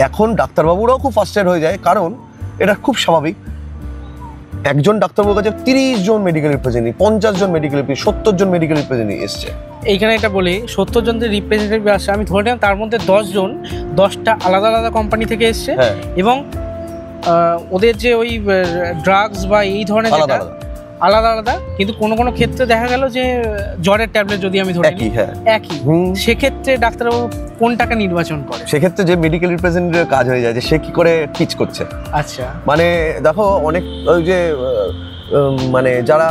এখন ডাক্তারবাবুরাও খুব ফার্স্টেড হয়ে যায়, কারণ এটা খুব স্বাভাবিক, একজন ডাক্তারবাবুর কাছে 30 জন মেডিকেল রিপ্রেজেন্টেটিভ, 50 জন মেডিকেল রিপ্রেজেন্টেটিভ, 70 জন মেডিকেল রিপ্রেজেন্টেটিভ এসছে। এইখানে এটা বলি, 70 জন যে রিপ্রেজেন্টেটিভ আসছে, আমি ধরে নিলাম তার মধ্যে 10 জন 10টা আলাদা আলাদা কোম্পানি থেকে এসছে, এবং ওদের যে ওই ড্রাগস বা এই ধরনের আলাদা আলাদা, কিন্তু কোনো কোনো ক্ষেত্রে দেখা গেল যে জ্বরের ট্যাবলেট যদি আমি ধরে নিই একই, সেক্ষেত্রে ডাক্তারবাবু কোনটাকে নির্বাচন করে? সেক্ষেত্রে যে মেডিকেল রিপ্রেজেন্টেটিভের কাজ হয়ে যায় যে সে কি করে টিচ করছে। আচ্ছা, মানে দেখো, অনেক ওই যে মানে যারা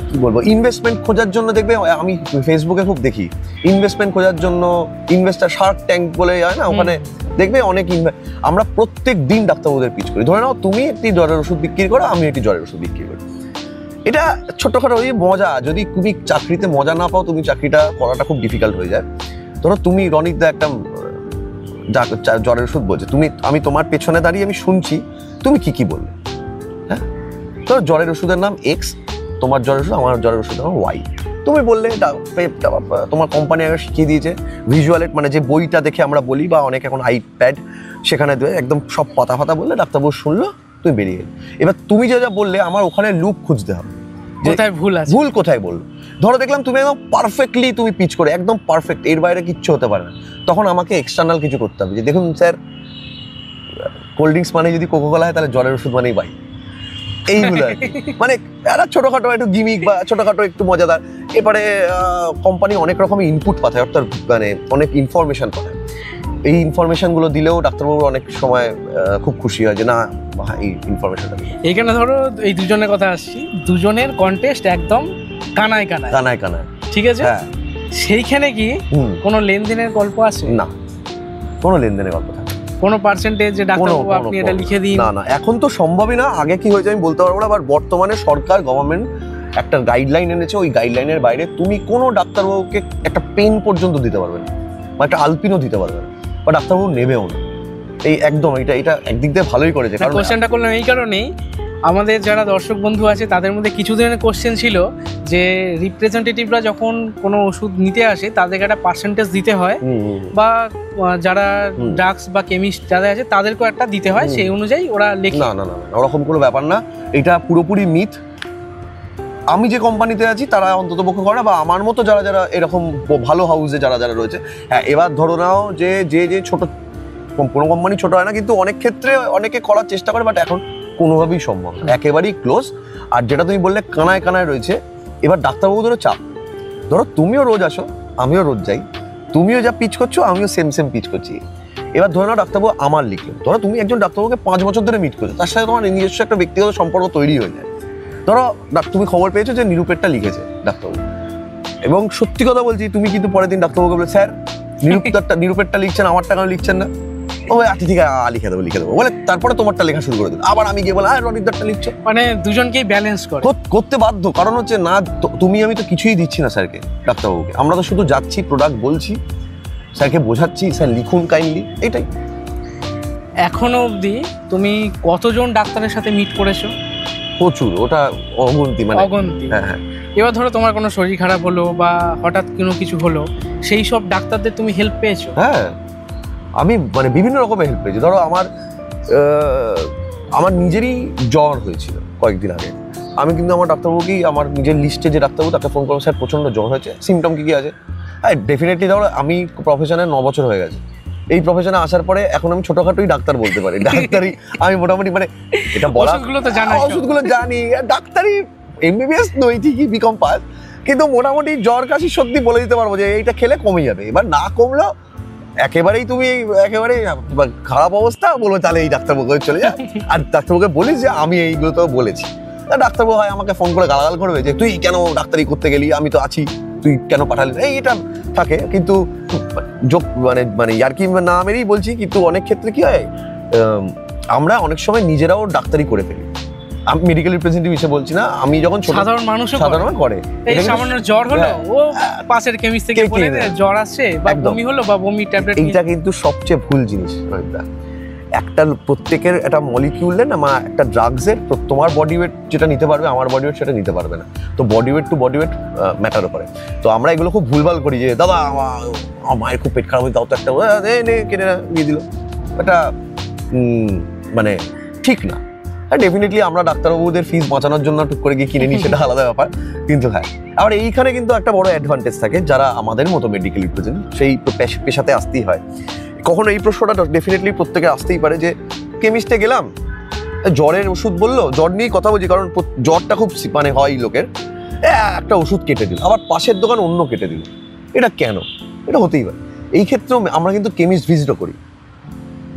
কি বলবো ইনভেস্টমেন্ট খোঁজার জন্য দেখবে, আমি ফেসবুকে খুব দেখি ইনভেস্টমেন্ট খোঁজার জন্য ইনভেস্টার শার্ক ট্যাঙ্ক বলে যায় না, ওখানে দেখবে অনেক আমরা প্রত্যেক দিন ডাক্তারবাবুদের পিচ করি। ধরে নাও তুমি একটি জ্বরের ওষুধ বিক্রি করো, আমি একটি জ্বরের ওষুধ বিক্রি করি। এটা ছোটখাটো ওই মজা, যদি তুমি চাকরিতে মজা না পাও তুমি চাকরিটা করাটা খুব ডিফিকাল্ট হয়ে যায়। ধরো তুমি রনিতদা একটা জ্বরের ওষুধ বলছে, আমি তোমার পেছনে দাঁড়িয়ে আমি শুনছি তুমি কি বললে, হ্যাঁ ধরো জ্বরের ওষুধের নাম এক্স, তোমার জ্বরের ওষুধ, আমার জ্বরের ওষুধের নাম ওয়াই। তুমি বললে তোমার কোম্পানি আগে শিখিয়ে দিয়েছে ভিজুয়ালেট, মানে যে বইটা দেখে আমরা বলি, বা অনেক এখন আইপ্যাড, সেখানে একদম সব পাতা ফাতা বললে ডাক্তারবাবু শুনলো, তুমি বেরিয়ে গেলে। এবার তুমি যা বললে আমার ওখানে লুপ খুঁজতে হবে, কোথায় ভুল আছে, ভুল কোথায় বললো। ধরো দেখলাম তুমি একদম পারফেক্টলি তুমি পিচ করে একদম পারফেক্ট, এর বাইরে কিচ্ছু হতে পারে না, তখন আমাকে এক্সটার্নাল কিছু করতে হবে, যে দেখুন স্যার কোল্ড ড্রিঙ্কস মানে যদি কোকোকোলা হয় তাহলে জ্বরের ওষুধ মানেই বাই, এইগুলো আর কি। মানে একটা ছোটখাটো একটু গিমিক বা ছোটখাটো একটু মজাদার। এবারে কোম্পানি অনেক রকমের ইনপুট পাঠায়, অর্থাৎ মানে অনেক ইনফরমেশন পাঠায়, এই ইনফরমেশনগুলো দিলেও ডাক্তারবাবু অনেক সময় খুব খুশি হয় যে না এই ইনফরমেশনটা। এইখানে ধরো এই দুজনের কথা আসছি, দুজনের কন্টেস্ট একদম কানায় কানায় কানায় কানায়, ঠিক আছে। হ্যাঁ সেইখানে কি কোনো লেনদেনের গল্প আছে? না, কোনো লেনদেনের গল্প থাকে, কোনো পার্সেন্টেজ যে ডাক্তারবাবু আপনি এটা লিখে দিন, না, এখন তো সম্ভবই না। আগে কি হয়েছে আমি বলতে পারবো না, বাট বর্তমানে সরকার গভর্নমেন্ট একটা গাইডলাইন এনেছে, ওই গাইডলাইনের বাইরে তুমি কোনো ডাক্তারবাবুকে একটা পেন পর্যন্ত দিতে পারবে না, বা একটা আলপিনও দিতে পারবে না, বা ডাক্তারবাবু নেবেও না। এই একদম এটা একদিক দিয়ে ভালোই করেছে। কারণ কোশ্চেনটা করলাম এই কারণেই, আমাদের যারা দর্শক বন্ধু আছে তাদের মধ্যে কিছু ধরনের কোশ্চেন ছিল যে রিপ্রেজেন্টেটিভরা যখন কোনো ওষুধ নিতে আসে তাদেরকে একটা পার্সেন্টেজ দিতে হয়, বা যারা ড্রাগস বা কেমিস্ট যারা আছে তাদেরকেও একটা দিতে হয়, সেই অনুযায়ী ওরা লেখে। না, ওরকম কোনো ব্যাপার না, এটা পুরোপুরি মিথ। আমি যে কোম্পানিতে আছি তারা অন্তত পক্ষে করে না, বা আমার মতো যারা এরকম ভালো হাউসে যারা রয়েছে। হ্যাঁ, এবার ধরো নাও যে ছোট, কোনো কোম্পানি ছোট হয় না, কিন্তু অনেক ক্ষেত্রে অনেকে করার চেষ্টা করে, বাট এখন কোনোভাবেই সম্ভব না, একেবারেই ক্লোজ। আর যেটা তুমি বললে কানায় কানায় রয়েছে, এবার ডাক্তারবাবুদেরও চাপ। ধরো তুমিও রোজ আসো, আমিও রোজ যাই, তুমিও যা পিচ করছো আমিও সেম পিচ করছি। এবার ধরে নাও ডাক্তারবাবু আমার লিখলো, ধরো তুমি একজন ডাক্তারবাবুকে 5 বছর ধরে মিট করছো, তার সাথে তোমার নিজস্ব একটা ব্যক্তিগত সম্পর্ক তৈরি হয়ে যায়। ধরো তুমি খবর পেয়েছো যে নিরূপেরটা লিখেছে ডাক্তারবাবু, এবং সত্যি কথা বলছি তুমি কিন্তু পরের দিন ডাক্তারবাবুকে বলে স্যার নিরূপেরটা লিখছেন, আমারটা কেন লিখছেন না? ও আচ্ছা ঠিক আছে, লিখে দেবো বলে, তারপরে তোমারটা লেখা শুরু করে দিল। আবার আমি গিয়ে বলে রনিতদারটা লিখছো, মানে দুজনকেই ব্যালেন্স করতে বাধ্য। কারণ হচ্ছে না আমি তো কিছুই দিচ্ছি না স্যারকে, ডাক্তারবাবুকে, আমরা তো শুধু যাচ্ছি, প্রোডাক্ট বলছি, স্যারকে বোঝাচ্ছি, স্যার লিখুন কাইন্ডলি, এটাই। এখনো অবধি তুমি কতজন ডাক্তারের সাথে মিট করেছো? প্রচুর, ওটা অগুন্তি, মানে অগুন্তি। হ্যাঁ। এবার ধরো তোমার কোনো শরীর খারাপ হলো বা হঠাৎ কোনো কিছু হলো, সেই সব ডাক্তারদের তুমি হেল্প পেয়েছো? হ্যাঁ, আমি মানে বিভিন্ন রকমের হেল্প পেয়েছি। ধরো আমার নিজেরই জ্বর হয়েছিল কয়েকদিন আগে, আমি কিন্তু আমার ডাক্তারবাবুকেই, আমার নিজের লিস্টে যে ডাক্তারবাবু তাকে ফোন করলাম, স্যার প্রচণ্ড জ্বর হয়েছে, সিমটম কি আছে? হ্যাঁ ডেফিনেটলি। ধরো আমি প্রফেশনে 9 বছর হয়ে গেছে, এই প্রফেশনে আসার পরে এখন আমি ছোটখাটোই ডাক্তার বলতে পারি। ডাক্তারি আমি মোটামুটি, মানে এটা বলা, ওষুধগুলো জানি, ডাক্তারি এমবিবিএস নই ঠিকই, বিকম পাস, কিন্তু মোটামুটি জ্বর কাশি সত্যি বলে দিতে পারবো যে এইটা খেলে কমে যাবে। এবার না কমলেও একেবারেই তুমি একেবারে খারাপ অবস্থা বলবো, তাহলে এই ডাক্তারবাবুকে চলে যা, আর ডাক্তারবাবুকে বলিস যে আমি এইগুলো তো বলেছি। ডাক্তারবাবু হয় আমাকে ফোন করে গালাগাল করবে যে তুই কেন ডাক্তারি করতে গেলি, আমি তো আছি, তুই কেন পাঠালি, এটা থাকে। কিন্তু মানে ইয়ার্কি না মেরেই বলছি, কিন্তু অনেক ক্ষেত্রে কি হয়, আমরা অনেক সময় নিজেরাও ডাক্তারি করে ফেলি। আমি মেডিকেল রিপ্রেজেন্টেটিভ হিসেবে বলছি না, আমি যখন সাধারণ মানুষ করে, এই সামান্য জ্বর হলো, ও পাশের কেমিস্ট থেকে বলে দেয় জ্বর আসছে বা বমি হলো বা বমি ট্যাবলেট। এইটা কিন্তু সবচেয়ে ভুল জিনিস। একটা প্রত্যেকের একটা মলিকিউলের না, একটা ড্রাগসের তোমার বডি ওয়েট যেটা নিতে পারবে আমার বডি ওয়েট সেটা নিতে পারবে না, তো body weight to body weight matter করে। তো আমরা এগুলো খুব ভুলভাল করি যে দাদা আমার মায়ের খুব পেট খারাপ হয়ে, তাও তো একটা কিনে দিয়ে দিল, এটা মানে ঠিক না। হ্যাঁ ডেফিনেটলি আমরা ডাক্তারবাবুদের ফিস বাঁচানোর জন্য টুক করে গিয়ে কিনে নিই, সেটা আলাদা ব্যাপার। কিন্তু হ্যাঁ, আবার এইখানে কিন্তু একটা বড় অ্যাডভান্টেজ থাকে যারা আমাদের মতো মেডিকেল রিপ্রেজেন্টেটিভ, সেই পেশাতে আসতেই হয়। কখনো এই প্রশ্নটা ডেফিনেটলি প্রত্যেকে আসতেই পারে যে কেমিস্টে গেলাম, জ্বরের ওষুধ বললো, জ্বর নিয়েই কথা বলছি, কারণ জ্বরটা খুব মানে হয় লোকের, একটা ওষুধ কেটে দিল, আবার পাশের দোকান অন্য কেটে দিল, এটা কেন? এটা হতেই পারে। এই ক্ষেত্রেও আমরা কিন্তু কেমিস্ট ভিজিটও করি,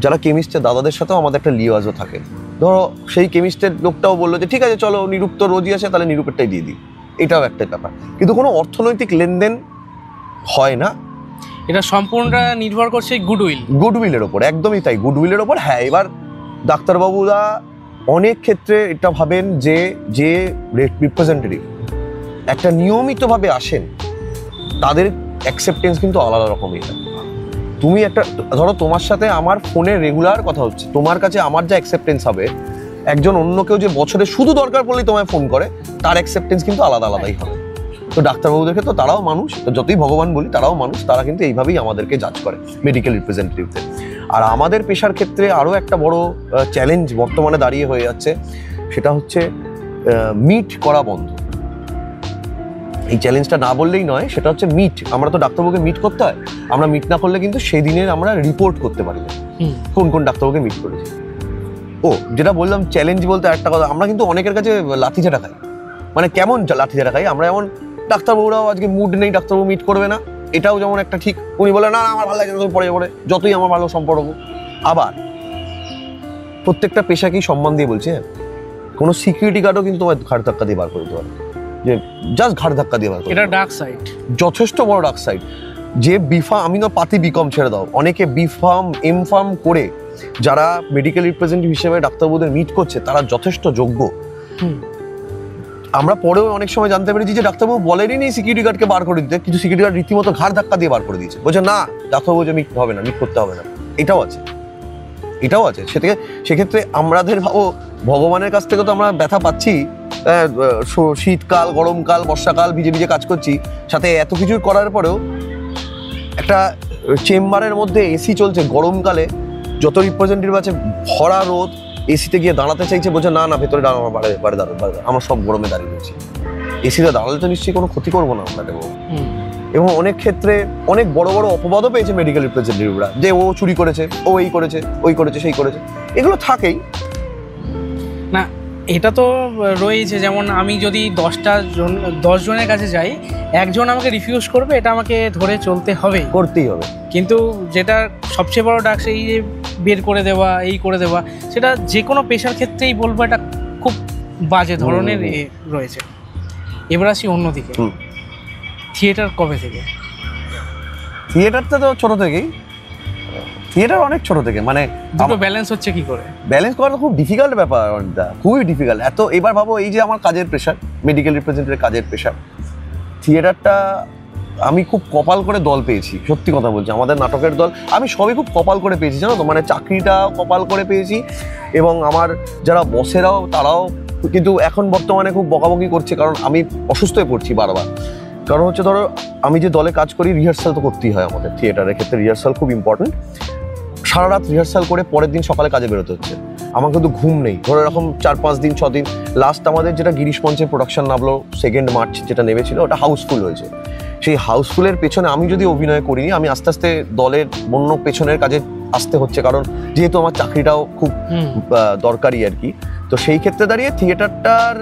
যারা কেমিস্টের দাদাদের সাথেও আমাদের একটা লিওয়াজও থাকে, ধরো সেই কেমিস্টের লোকটাও বললো যে ঠিক আছে চলো নিরূপ তো রোজই আসে, তাহলে নিরূপেরটাই দিয়ে দিই, এটাও একটা ব্যাপার। কিন্তু কোনো অর্থনৈতিক লেনদেন হয় না, এটা সম্পূর্ণটা নির্ভর করছে গুডউইলের ওপর, একদমই তাই, গুডউইলের ওপর। হ্যাঁ, এবার ডাক্তারবাবুরা অনেক ক্ষেত্রে এটা ভাবেন যে যে রিপ্রেজেন্টেটিভ একটা নিয়মিতভাবে আসেন তাদের অ্যাকসেপ্টেন্স কিন্তু আলাদা রকমই থাকে। তুমি একটা ধরো তোমার সাথে আমার ফোনে রেগুলার কথা হচ্ছে, তোমার কাছে আমার যা অ্যাকসেপ্টেন্স হবে, একজন অন্য কেউ যে বছরে শুধু দরকার পড়লেই তোমায় ফোন করে তার অ্যাকসেপ্টেন্স কিন্তু আলাদা আলাদাই হবে। তো ডাক্তারবাবুদেরকে তো তারাও মানুষ, তো যতই ভগবান বলি তারাও মানুষ, তারা কিন্তু এইভাবেই আমাদেরকে জাজ করে মেডিকেল রিপ্রেজেন্টেটিভদের। আর আমাদের পেশার ক্ষেত্রে আরও একটা বড় চ্যালেঞ্জ বর্তমানে দাঁড়িয়ে হয়ে যাচ্ছে, সেটা হচ্ছে মিট করা বন্ধ। এই চ্যালেঞ্জটা না বললেই নয়, সেটা হচ্ছে মিট। আমরা তো ডাক্তারবাবুকে মিট করতে হয়, আমরা মিট না করলে কিন্তু সেদিনের আমরা রিপোর্ট করতে পারি না কোন কোন ডাক্তারবাবুকে মিট করেছি। ও যেটা বললাম চ্যালেঞ্জ বলতে একটা কথা, আমরা কিন্তু অনেকের কাছে লাঠিঝাটা খাই। মানে কেমন লাঠিঝাটা খাই আমরা, যেমন ডাক্তারবাবুরাও আজকে মুড নেই, ডাক্তারবাবু মিট করবে না, এটাও যেমন একটা ঠিক। উনি বলে না আমার ভালো লাগে না, তুমি পরে যতই আমার ভালো সম্পর্ক। আবার প্রত্যেকটা পেশাকেই সম্মান দিয়ে বলছে, কোনো সিকিউরিটি গার্ডও কিন্তু তোমার ঘাড় ধাক্কা দিয়ে বার করে দিতে পারে, যে জাস্ট ঘাড় ধাক্কা দিয়ে বার করে। এটা ডার্ক সাইড, যথেষ্ট বড় ডার্ক সাইড। যে বিফার্ম, আমি না পাতি বিকম ছেড়ে দাও, অনেকে বিফার্ম এমফার্ম করে যারা মেডিকেল রিপ্রেজেন্টেটিভ হিসেবে ডাক্তারবাবুদের মিট করছে তারা যথেষ্ট যোগ্য। আমরা পরেও অনেক সময় জানতে পেরেছি যে ডাক্তারবাবু বলেনই নেই সিকিউরিটি গার্ডকে বার করে দিতে, কিছু সিকিউরিটি গার্ড রীতিমতো ঘাড় ধাক্কা দিয়ে বার করে দিয়েছে, বলছে না ডাক্তারবাবু যে মিট হবে না, মিট করতে হবে না। এটাও আছে, এটাও আছে। সেক্ষেত্রে আমাদের ভাবো ভগবানের কাছ থেকে তো আমরা ব্যথা পাচ্ছি, শীতকাল, গরমকাল, বর্ষাকাল ভিজে ভিজে কাজ করছি, সাথে এত কিছু করার পরেও একটা চেম্বারের মধ্যে এসি চলছে, গরমকালে যত রিপ্রেজেন্টেটিভ আছে ভরা রোদ, এসিতে গিয়ে দাঁড়াতে চাইছে, বলছে না না ভেতরে দাঁড়ানো, বাড়ি দাঁড়ানো, আমরা সব গরমে দাঁড়িয়ে রয়েছি। এসিতে দাঁড়ালে তো নিশ্চয়ই কোনো ক্ষতি করবো না আমরা দেবো। এবং অনেক ক্ষেত্রে অনেক বড় বড় অপবাদও পেয়েছে মেডিকেল রিপ্রেজেন্টেটিভরা, যে ও চুরি করেছে, ও এই করেছে, ওই করেছে, সেই করেছে, এগুলো থাকেই না। এটা তো রয়েছে, যেমন আমি যদি 10 জনের কাছে যাই, একজন আমাকে রিফিউজ করবে, এটা আমাকে ধরে চলতে হবে, করতেই হবে। কিন্তু যেটা সবচেয়ে বড় ডাক, সেই যে বের করে দেওয়া, এই করে দেওয়া, সেটা যে কোনো পেশার ক্ষেত্রেই বলবো এটা খুব বাজে ধরনের রয়েছে। এবার আসি অন্যদিকে, থিয়েটার কবে থেকে? থিয়েটারটা তো ছোট থেকেই, থিয়েটার অনেক ছোট থেকে, মানে দুটো ব্যালেন্স হচ্ছে কি করে? ব্যালেন্স করা খুব ডিফিকাল্ট ব্যাপার, খুবই ডিফিকাল্ট। এত এবার ভাবো এই যে আমার কাজের প্রেশার, মেডিকেল রিপ্রেজেন্টেটিভ কাজের প্রেশার, থিয়েটারটা আমি খুব কপাল করে দল পেয়েছি, সত্যি কথা বলছি। আমাদের নাটকের দল আমি সবই খুব কপাল করে পেয়েছি, জানো তো, মানে চাকরিটা কপাল করে পেয়েছি, এবং আমার যারা বসেরাও তারাও কিন্তু এখন বর্তমানে খুব বকাবকি করছে, কারণ আমি অসুস্থ হয়ে পড়ছি বারবার। কারণ হচ্ছে ধরো আমি যে দলে কাজ করি, রিহার্সাল তো করতেই হয় আমাদের, থিয়েটারের ক্ষেত্রে রিহার্সাল খুব ইম্পর্টেন্ট। সারা রাত রিহার্সাল করে পরের দিন সকালে কাজে বেরোতে হচ্ছে, আমার কিন্তু ঘুম নেই। ধরো এরকম 4-5 দিন 6 দিন, লাস্ট আমাদের যেটা গিরিশ মঞ্চের প্রোডাকশন নামলো 2 মার্চ, যেটা নেমেছিল, ওটা হাউসফুল হয়েছে। সেই হাউসফুলের পেছনে আমি যদি অভিনয় করিনি, আমি আস্তে আস্তে দলের অন্য পেছনের কাজে আসতে হচ্ছে, কারণ যেহেতু আমার চাকরিটাও খুব দরকারি আর কি। তো সেই ক্ষেত্রে দাঁড়িয়ে থিয়েটারটার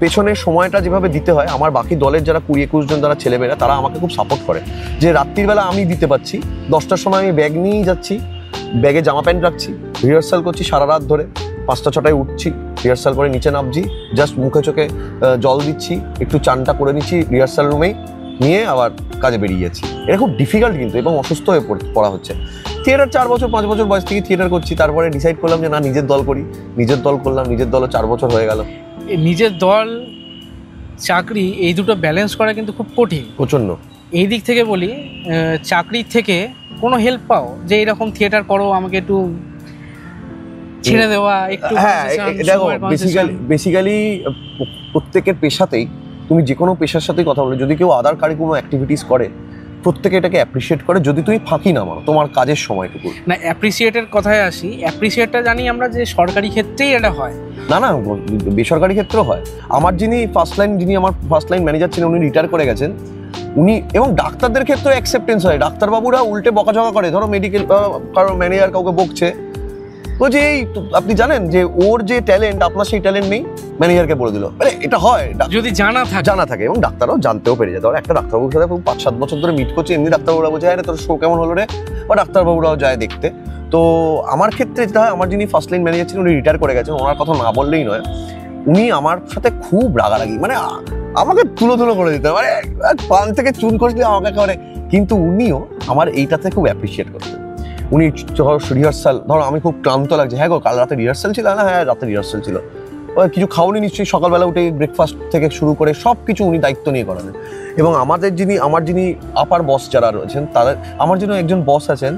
পেছনে সময়টা যেভাবে দিতে হয়, আমার বাকি দলের যারা 20-21 জন যারা ছেলেমেয়েরা, তারা আমাকে খুব সাপোর্ট করে, যে রাত্রিবেলা আমি দিতে পারছি, 10টার সময় আমি ব্যাগ নিয়েই যাচ্ছি, ব্যাগে জামা প্যান্ট রাখছি, রিহার্সাল করছি সারা রাত ধরে, 5টা-6টায় উঠছি, রিহার্সাল করে নিচে নামছি, জাস্ট মুখে চোখে জল দিচ্ছি, একটু চানটা করে নিচ্ছি রিহার্সাল রুমেই, নিয়ে আবার কাজে বেরিয়ে যাচ্ছি। এটা খুব ডিফিকাল্ট কিন্তু, এবং অসুস্থ হয়ে পড়া হচ্ছে। থিয়েটার 4 বছর 5 বছর বয়স থেকে থিয়েটার করছি, তারপরে ডিসাইড করলাম যে না, নিজের দল করি, নিজের দল করলাম, নিজের দলও 4 বছর হয়ে গেল। নিজের দল, চাকরি, এই দুটো ব্যালেন্স করা কিন্তু খুব কঠিন, প্রচণ্ড। এই দিক থেকে বলি, চাকরির থেকে কোনো হেল্প পাও যে এরকম থিয়েটার করো, আমাকে একটু ছেড়ে দেওয়া, একটু? হ্যাঁ, দেখো বেসিক্যালি প্রত্যেকের পেশাতেই, তুমি যে কোনো পেশার সাথেই কথা বলো, যদি কেউ আদার কারিকুলাম অ্যাক্টিভিটিস করে, প্রত্যেকে এটাকে অ্যাপ্রিসিয়েট করে, যদি তুমি ফাঁকি না মারো তোমার কাজের সময়টুকু। না, অ্যাপ্রিসিয়েটের কথায় আসি, অ্যাপ্রিসিয়েটটা জানি আমরা যে সরকারি ক্ষেত্রেই এটা হয়, না না বেসরকারি ক্ষেত্রেও হয়। আমার যিনি আমার ফার্স্ট লাইন ম্যানেজার ছিলেন, উনি রিটায়ার করে গেছেন, উনি, এবং ডাক্তারদের ক্ষেত্রেও অ্যাকসেপ্টেন্স হয়, ডাক্তারবাবুরা উল্টে বকাঝকা করে। ধরো মেডিকেল কারো ম্যানেজার কাউকে বকছে, বলছে এই আপনি জানেন যে ওর যে ট্যালেন্ট, আপনার সেই ট্যালেন্ট নেই, ম্যানেজারকে বলে দিল। মানে এটা হয় যদি জানা থাকে, এবং ডাক্তারও জানতেও পেরে যায়। ধরো একটা ডাক্তারবাবুর সাথে 5-7 বছর ধরে মিট করছে, এমনি ডাক্তারবাবুরা বলছে আরে তোর শো কেমন হলো রে, বা ডাক্তারবাবুরাও যায় দেখতে, তো আমার ক্ষেত্রে যেটা হয়, আমার যিনি ফার্স্ট লাইন ম্যানেজার ছিলেন উনি রিটায়ার করে গেছেন, ওনার কথা না বললেই নয়, উনি আমার সাথে খুব রাগারাগি, মানে আমাকে তুলো করে দিতে, মানে পান থেকে চুন খসলে আমাকে করে, কিন্তু উনিও আমার এইটাতে খুব অ্যাপ্রিসিয়েট করতেন। উনি রিহার্সাল, ধরো আমি খুব ক্লান্ত লাগছে, হ্যাঁ গো কাল রাতে রিহার্সাল ছিল না, হ্যাঁ রাতে রিহার্সাল ছিল, কিছু খাওনি নিশ্চয়ই, সকালবেলা উঠে ব্রেকফাস্ট থেকে শুরু করে সব কিছু উনি দায়িত্ব নিয়ে করাবেন। এবং আমার যিনি আপার বস যারা রয়েছেন, তাদের আমার জন্য একজন বস আছেন,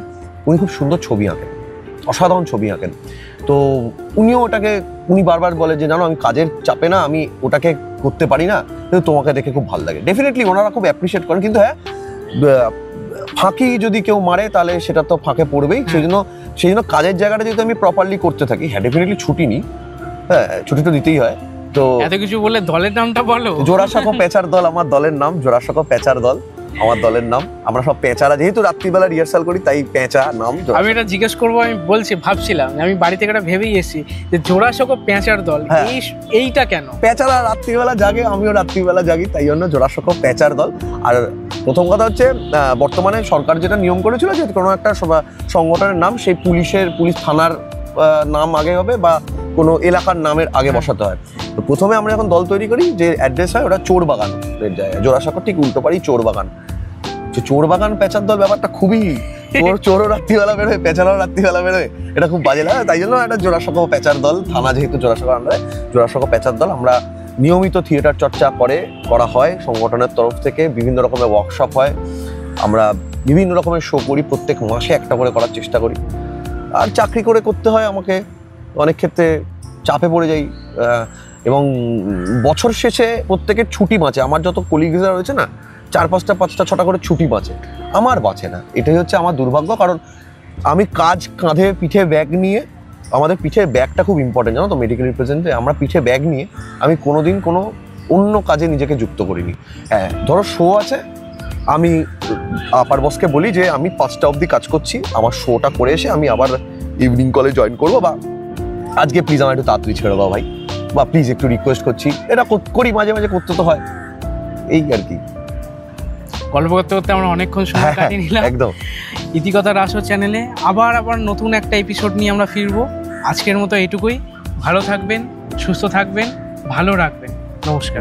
উনি খুব সুন্দর ছবি আঁকেন, অসাধারণ ছবি আঁকেন। তো উনি বারবার বলে যে জানো আমি কাজের চাপে না, আমি ওটাকে করতে পারি না, কিন্তু তোমাকে দেখে খুব ভালো লাগে। ডেফিনেটলি ওনারা খুব অ্যাপ্রিসিয়েট করেন, কিন্তু হ্যাঁ ফাঁকি যদি কেউ মারে তাহলে সেটা তো ফাঁকে পড়বেই। সেই জন্য কাজের জায়গাটা যদি আমি প্রপারলি করতে থাকি, হ্যাঁ ডেফিনেটলি ছুটি নিই, হ্যাঁ ছুটি তো দিতেই হয়। তো এত কিছু বলে দলের নামটা বলো। জোড়াসাঁকো পেঁচার দল আমার দলের নাম, জোড়াসাঁকো পেঁচার দল আমার দলের নাম। আমরা সব পেঁচারা, যেহেতু রাত্রিবেলা রিহার্সাল করি তাই পেঁচা নাম। আমি এটা জিজ্ঞেস করবো, আমি ভাবছিলাম, আমি বাড়ি থেকে এটা ভেবেই এসেছি যে জোড়াসাঁকো পেঁচার দল, এইটা কেন? পেঁচারা রাত্রিবেলা জাগে, আমিও রাত্রিবেলা জাগি, তাই জন্য জোড়াসাঁকো পেঁচার দল। আর প্রথম কথা হচ্ছে, বর্তমানে সরকার যেটা নিয়ম করেছিল যে কোনো একটা সংগঠনের নাম সেই পুলিশ থানার নাম আগে হবে বা কোনো এলাকার নামের আগে বসাতে হয়। তো প্রথমে আমরা যখন দল তৈরি করি, যে অ্যাড্রেস হয় ওটা চোর বাগান জায়গায়, জোড়াসাঁকো ঠিক উল্টো পারি চোর বাগান। চোর বাগান পেঁচার দল ব্যাপারটা খুবই, চোরও রাত্রিবেলা বেরোয়, পেঁচারাও রাত্রিবেলা বেরোয়, এটা খুব বাজে লাগে। তাই জন্য একটা জোড়াসাঁকো পেঁচার দল, থানা যেহেতু জোড়াসাঁকো আন্ডারে, জোড়াসাঁকো পেঁচার দল। আমরা নিয়মিত থিয়েটার চর্চা করা হয় সংগঠনের তরফ থেকে, বিভিন্ন রকমের ওয়ার্কশপ হয়, আমরা বিভিন্ন রকমের শো করি, প্রত্যেক মাসে একটা করে করার চেষ্টা করি। আর চাকরি করতে হয় আমাকে, অনেক ক্ষেত্রে চাপে পড়ে যাই, এবং বছর শেষে প্রত্যেকের ছুটি বাঁচে। আমার যত কলিগরা রয়েছে না, 4-5টা 5টা-6টা করে ছুটি বাঁচে, আমার বাঁচে না। এটাই হচ্ছে আমার দুর্ভাগ্য, কারণ আমি কাজ কাঁধে পিঠে ব্যাগ নিয়ে, আমাদের পিঠের ব্যাগটা খুব ইম্পর্টেন্ট জানো তো, মেডিকেল রিপ্রেজেন্টে আমরা পিঠে ব্যাগ নিয়ে আমি কোনোদিন কোনো অন্য কাজে নিজেকে যুক্ত করিনি। হ্যাঁ ধরো শো আছে, আমি আপার বসকে বলি যে আমি 5টা অবধি কাজ করছি, আমার শোটা করে এসে আমি আবার ইভিনিং কলে জয়েন করবো, বা আজকে প্লিজ আমার একটু তাড়াতাড়ি ছেড়ে দাও ভাই, বা প্লিজ একটু রিকোয়েস্ট করছি, এটা করি মাঝে মাঝে, করতে তো হয়, এই আর কি। গল্প করতে করতে আমরা অনেকক্ষণ সময় কাটিয়ে নিলাম। একদম। ইতিকথার আসর চ্যানেলে আবার নতুন একটা এপিসোড নিয়ে আমরা ফিরবো। আজকের মতো এইটুকুই। ভালো থাকবেন, সুস্থ থাকবেন, ভালো রাখবেন। নমস্কার।